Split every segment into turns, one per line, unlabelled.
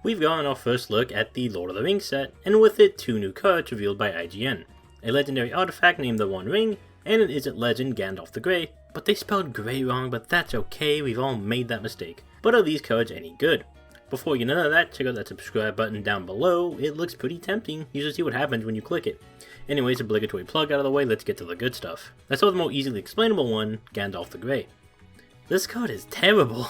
We've gotten our first look at the Lord of the Rings set, and with it 2 new cards revealed by IGN. A legendary artifact named the One Ring, and an Izzet legend Gandalf the Grey, but they spelled Grey wrong, but that's okay, we've all made that mistake. But are these cards any good? Before you get none of that, check out that subscribe button down below, it looks pretty tempting, you should see what happens when you click it. Anyways, obligatory plug out of the way, let's get to the good stuff. Let's start with the more easily explainable one, Gandalf the Grey. This card is terrible.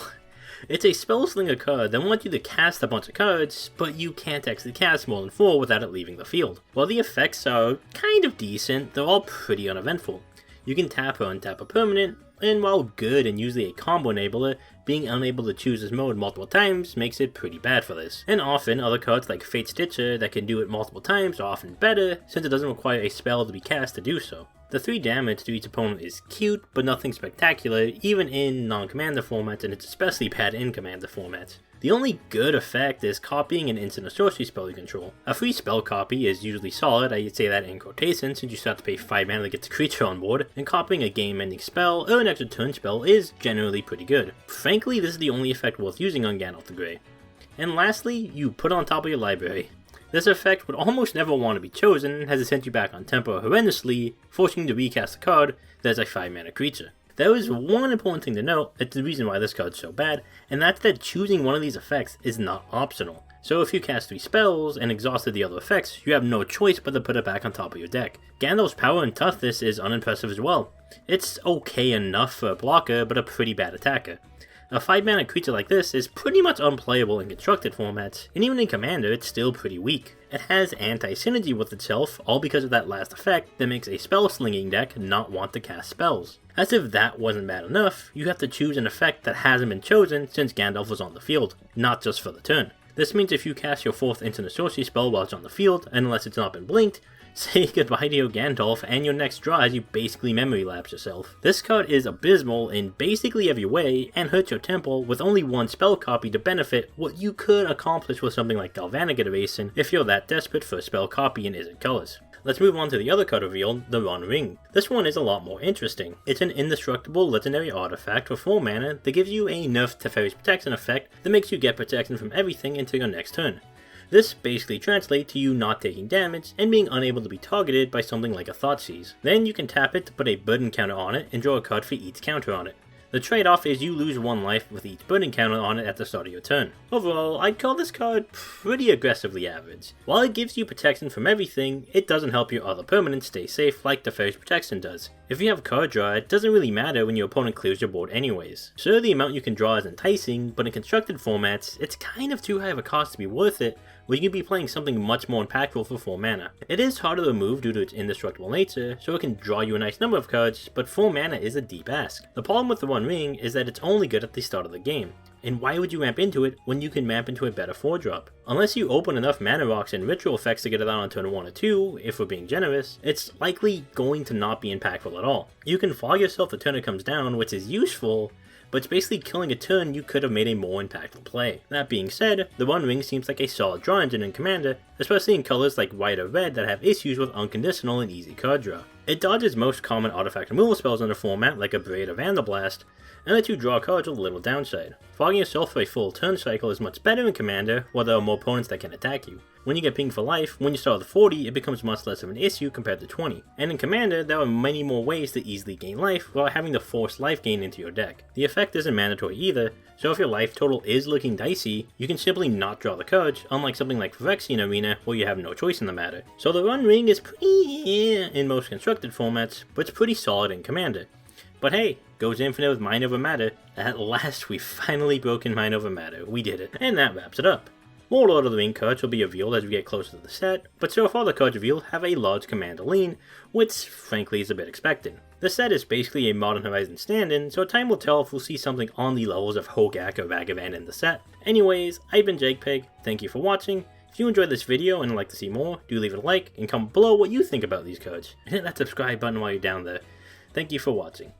It's a spellslinger card that wants you to cast a bunch of cards, but you can't actually cast more than 4 without it leaving the field. While the effects are kind of decent, they're all pretty uneventful. You can tap or untap a permanent, and while good and usually a combo enabler, being unable to choose this mode multiple times makes it pretty bad for this. And often, other cards like Fate Stitcher that can do it multiple times are often better, since it doesn't require a spell to be cast to do so. The 3 damage to each opponent is cute, but nothing spectacular, even in non-commander formats, and it's especially bad in commander formats. The only good effect is copying an instant or sorcery spell you control. A free spell copy is usually solid, I'd say that in quotation, since you still have to pay 5 mana to get the creature on board, and copying a game-ending spell or an extra turn spell is generally pretty good. Frankly, this is the only effect worth using on Gandalf the Grey. And lastly, you put it on top of your library. This effect would almost never want to be chosen, as it sent you back on tempo horrendously, forcing you to recast a card that is a 5 mana creature. There is one important thing to note, it's the reason why this card is so bad, and that's that choosing one of these effects is not optional. So if you cast 3 spells and exhausted the other effects, you have no choice but to put it back on top of your deck. Gandalf's power and toughness is unimpressive as well. It's okay enough for a blocker, but a pretty bad attacker. A 5 mana creature like this is pretty much unplayable in constructed formats, and even in Commander it's still pretty weak. It has anti-synergy with itself, all because of that last effect that makes a spell-slinging deck not want to cast spells. As if that wasn't bad enough, you have to choose an effect that hasn't been chosen since Gandalf was on the field, not just for the turn. This means if you cast your 4th instant or sorcery spell while it's on the field, and unless it's not been blinked, say goodbye to your Gandalf, and your next draw as you basically memory lapse yourself. This card is abysmal in basically every way, and hurts your temple with only 1 spell copy to benefit what you could accomplish with something like Galvanic Iteration if you're that desperate for a spell copy in Izzet colors. Let's move on to the other card revealed, the One Ring. This one is a lot more interesting. It's an indestructible legendary artifact for 4 mana that gives you a nerf Teferi's Protection effect that makes you get protection from everything until your next turn. This basically translates to you not taking damage and being unable to be targeted by something like a Thoughtseize. Then you can tap it to put a burden counter on it and draw a card for each counter on it. The trade-off is you lose 1 life with each burden counter on it at the start of your turn. Overall, I'd call this card pretty aggressively average. While it gives you protection from everything, it doesn't help your other permanents stay safe like Teferi's Protection does. If you have card draw, it doesn't really matter when your opponent clears your board anyways. Sure, the amount you can draw is enticing, but in constructed formats, it's kind of too high of a cost to be worth it, where you can be playing something much more impactful for 4 mana. It is harder to remove due to its indestructible nature, so it can draw you a nice number of cards, but 4 mana is a deep ask. The problem with the One Ring is that it's only good at the start of the game. And why would you ramp into it when you can ramp into a better 4-drop? Unless you open enough mana rocks and ritual effects to get it out on turn 1 or 2, if we're being generous, it's likely going to not be impactful at all. You can fog yourself the turn it comes down, which is useful, but it's basically killing a turn you could have made a more impactful play. That being said, the One Ring seems like a solid draw engine in Commander, especially in colors like white or red that have issues with unconditional and easy card draw. It dodges most common artifact removal spells in the format like Abrade or Vandalblast, and lets you draw cards with a little downside. Fogging yourself for a full turn cycle is much better in Commander, while there are more opponents that can attack you. When you get pinged for life, when you start with 40, it becomes much less of an issue compared to 20. And in Commander, there are many more ways to easily gain life without having to force life gain into your deck. The effect isn't mandatory either, so if your life total is looking dicey, you can simply not draw the cards, unlike something like Phyrexian Arena where you have no choice in the matter. So the One Ring is pretty in most constructed formats, but it's pretty solid in Commander. But hey, goes infinite with Mind Over Matter. At last we finally broken Mind Over Matter, we did it, and that wraps it up. More Lord of the Ring cards will be revealed as we get closer to the set, but so far the cards revealed have a large Commander lean, which frankly is a bit expected. The set is basically a Modern Horizons stand-in, so time will tell if we'll see something on the levels of Hogak or Ragavan in the set. Anyways, I've been JakePeg, thank you for watching. If you enjoyed this video and would like to see more, do leave it a like and comment below what you think about these cards, and hit that subscribe button while you're down there. Thank you for watching.